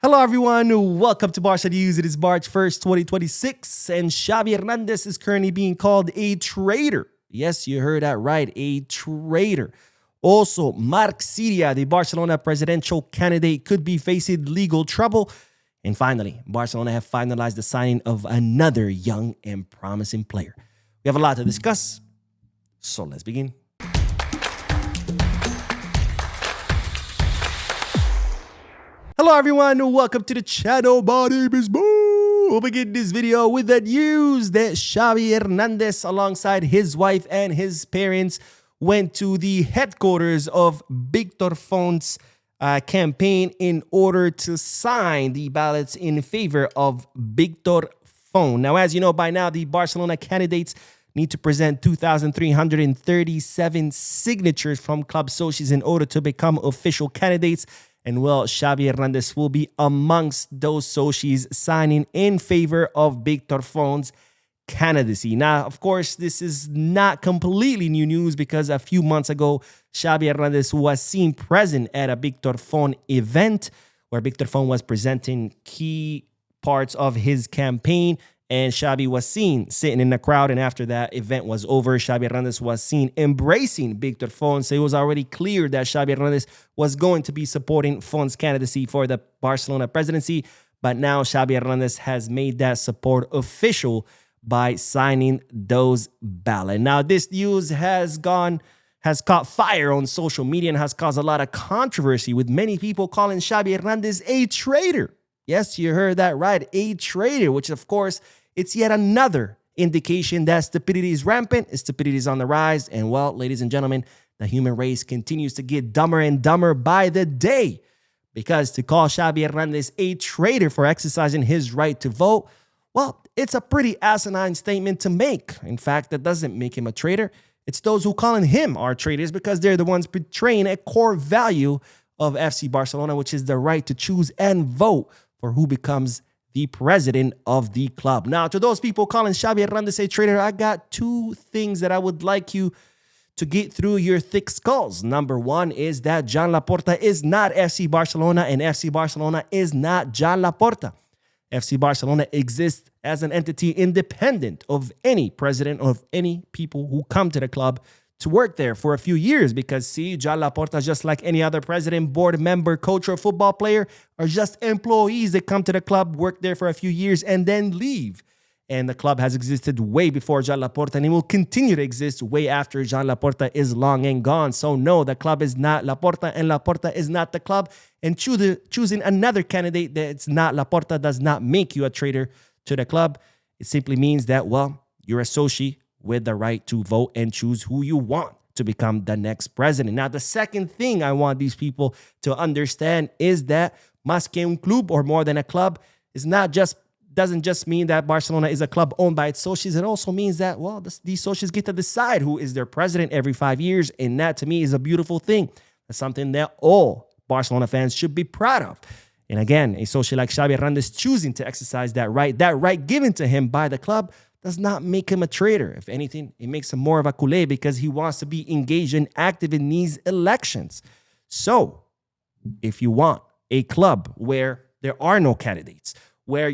Hello everyone, welcome to Barça News. It is March 1st, 2026, and Xavi Hernandez is currently being called a traitor. Yes, you heard that right, a traitor. Also, Marc Siria, the Barcelona presidential candidate, could be facing legal trouble. And finally, Barcelona have finalized the signing of another young and promising player. We have a lot to discuss, so let's begin. Hello everyone, welcome to the channel. My name is Boo. We'll begin this video with the news that Xavi Hernandez, alongside his wife and his parents, went to the headquarters of Victor Font's campaign in order to sign the ballots in favor of Victor Font. Now, as you know by now, the Barcelona candidates need to present 2,337 signatures from club socios in order to become official candidates. And well, Xavi Hernandez will be amongst those socios signing in favor of Victor Font's candidacy. Now, of course, this is not completely new news because a few months ago, Xavi Hernandez was seen present at a Victor Font event where Victor Font was presenting key parts of his campaign. And Xavi was seen sitting in the crowd. And after that event was over, Xavi Hernandez was seen embracing Victor Font. So it was already clear that Xavi Hernandez was going to be supporting Font's candidacy for the Barcelona presidency. But now Xavi Hernandez has made that support official by signing those ballots. Now, this news has caught fire on social media and has caused a lot of controversy, with many people calling Xavi Hernandez a traitor. Yes, you heard that right, a traitor, which of course, it's yet another indication that stupidity is rampant, stupidity is on the rise. And well, ladies and gentlemen, the human race continues to get dumber and dumber by the day. Because to call Xavi Hernandez a traitor for exercising his right to vote, well, it's a pretty asinine statement to make. In fact, that doesn't make him a traitor. It's those who calling him are traitors because they're the ones betraying a core value of FC Barcelona, which is the right to choose and vote for who becomes the president of the club. Now, to those people calling Xavi Hernandez a traitor, I got two things that I would like you to get through your thick skulls. Number one is that Joan Laporta is not FC Barcelona, and FC Barcelona is not Joan Laporta. FC Barcelona exists as an entity independent of any president, of any people who come to the club to work there for a few years, because see, Joan Laporta, just like any other president, board member, coach, or football player, are just employees that come to the club, work there for a few years, and then leave. And the club has existed way before Joan Laporta, and it will continue to exist way after Joan Laporta is long and gone. So no, the club is not Laporta, and Laporta is not the club. And choosing another candidate that's not Laporta does not make you a traitor to the club. It simply means that, well, you're a soci with the right to vote and choose who you want to become the next president. Now, the second thing I want these people to understand is that más que un club, or more than a club, doesn't just mean that Barcelona is a club owned by its socios. It also means that, well, these socios get to decide who is their president every 5 years. And that, to me, is a beautiful thing. That's something that all Barcelona fans should be proud of. And again, a socio like Xavi Hernandez choosing to exercise that right given to him by the club, does not make him a traitor. If anything, it makes him more of a culé because he wants to be engaged and active in these elections. So, if you want a club where there are no candidates, where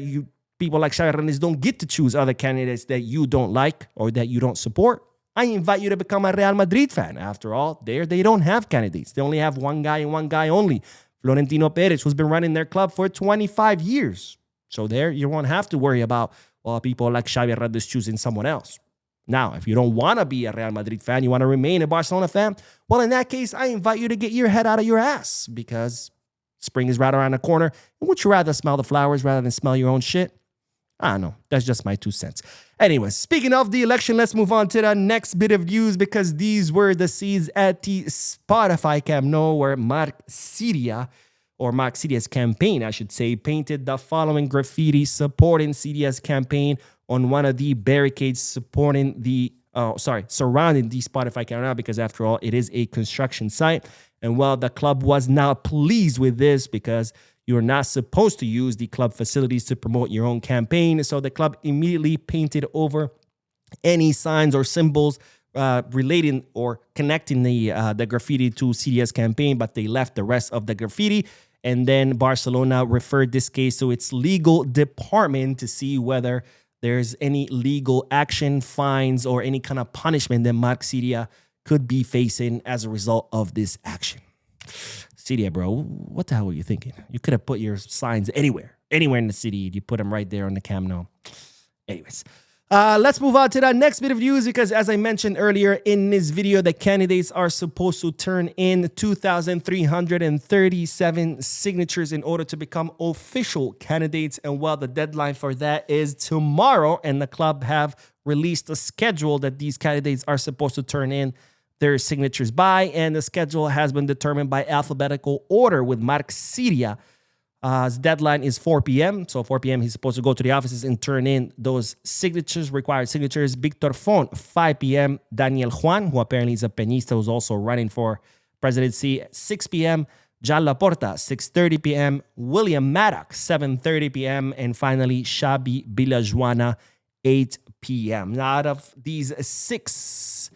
people like Xavi Hernandez don't get to choose other candidates that you don't like or that you don't support, I invite you to become a Real Madrid fan. After all, they don't have candidates. They only have one guy and one guy only, Florentino Perez, who's been running their club for 25 years. So there, you won't have to worry about people like Xavi Hernandez choosing someone else. Now, if you don't want to be a Real Madrid fan, you want to remain a Barcelona fan, well, in that case, I invite you to get your head out of your ass, because spring is right around the corner. And would you rather smell the flowers rather than smell your own shit? I don't know. That's just my 2 cents. Anyways, speaking of the election, let's move on to the next bit of news, because these were the scenes at the Spotify Camp Nou where Marc Siria's campaign, I should say, painted the following graffiti supporting Siria's campaign on one of the barricades surrounding the Spotify Camp Nou, because after all, it is a construction site. And well, the club was not pleased with this because you're not supposed to use the club facilities to promote your own campaign. So the club immediately painted over any signs or symbols relating or connecting the graffiti to Siria's campaign, but they left the rest of the graffiti. And then Barcelona referred this case to its legal department to see whether there's any legal action, fines, or any kind of punishment that Marc Siria could be facing as a result of this action. Siria, bro, what the hell were you thinking? You could have put your signs anywhere in the city. You put them right there on the Camp Nou. Anyways, let's move on to the next bit of news, because as I mentioned earlier in this video, the candidates are supposed to turn in 2,337 signatures in order to become official candidates. And well, the deadline for that is tomorrow, and the club have released a schedule that these candidates are supposed to turn in their signatures by, and the schedule has been determined by alphabetical order, with Marc Siria. His deadline is 4 p.m. So 4 p.m. he's supposed to go to the offices and turn in those signatures, required signatures. Victor Font, 5 p.m. Daniel Juan, who apparently is a Peñista, who's also running for presidency, 6 p.m. Jan Laporta, 6:30 p.m. William Maddox, 7:30 p.m. And finally, Xavi Villajuana, 8 p.m. Now, out of these 6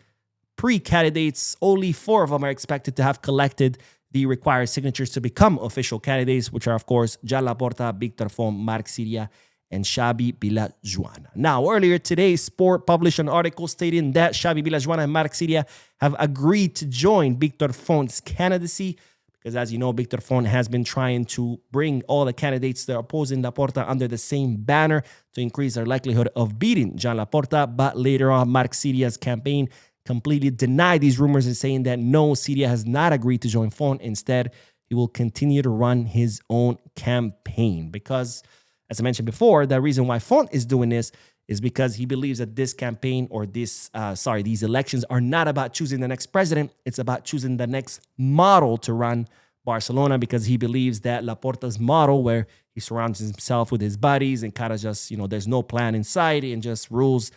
pre-candidates, only 4 of them are expected to have collected the required signatures to become official candidates, which are, of course, Jan Laporta, Victor Font, Marc Siria, and Xavi Villajuana. Now, earlier today, Sport published an article stating that Xavi Villajuana and Marc Siria have agreed to join Victor Font's candidacy, because, as you know, Victor Font has been trying to bring all the candidates that are opposing Laporta under the same banner to increase their likelihood of beating Jan Laporta. But later on, Marc Siria's campaign completely denied these rumors and saying that no, Siria has not agreed to join Font. Instead, he will continue to run his own campaign, because, as I mentioned before, the reason why Font is doing this is because he believes that this campaign, or these elections are not about choosing the next president. It's about choosing the next model to run Barcelona, because he believes that Laporta's model, where he surrounds himself with his buddies and kind of just, there's no plan in sight and just rules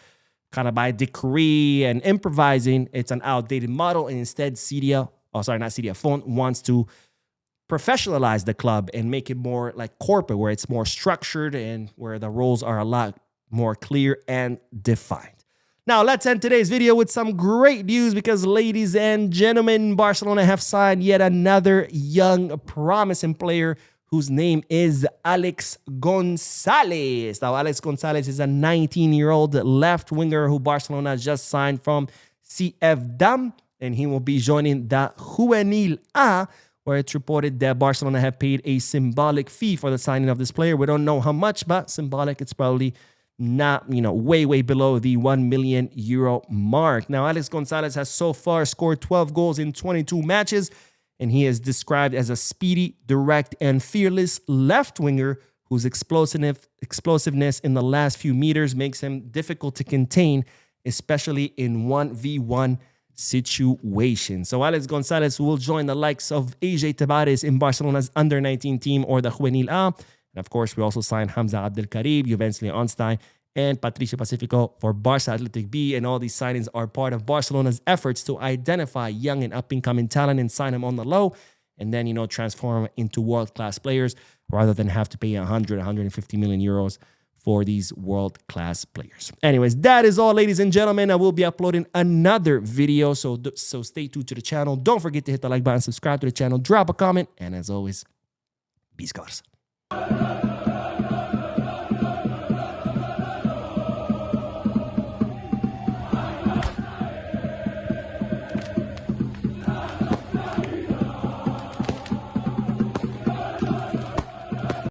kind of by decree and improvising, it's an outdated model. And instead, Font wants to professionalize the club and make it more like corporate, where it's more structured and where the roles are a lot more clear and defined. Now, let's end today's video with some great news, because, ladies and gentlemen, Barcelona have signed yet another young, promising player whose name is Alex Gonzalez. Now, Alex Gonzalez is a 19-year-old left winger who Barcelona just signed from CF Dam, and he will be joining the Juvenil A, where it's reported that Barcelona have paid a symbolic fee for the signing of this player. We don't know how much, but symbolic, it's probably not, way below the €1 million mark. Now, Alex Gonzalez has so far scored 12 goals in 22 matches, and he is described as a speedy, direct, and fearless left winger whose explosiveness in the last few meters makes him difficult to contain, especially in 1v1 situations. So Alex Gonzalez will join the likes of AJ Tavares in Barcelona's under-19 team, or the Juvenil A. And of course, we also signed Hamza Abdelkarib, Juventus Leonstein, and Patricio Pacifico for Barça Athletic B. And all these signings are part of Barcelona's efforts to identify young and up-and-coming talent and sign them on the low, and then, transform them into world-class players, rather than have to pay 150 million euros for these world-class players. Anyways, that is all, ladies and gentlemen. I will be uploading another video, so stay tuned to the channel. Don't forget to hit the like button, subscribe to the channel, drop a comment, and as always, Peace, Barça.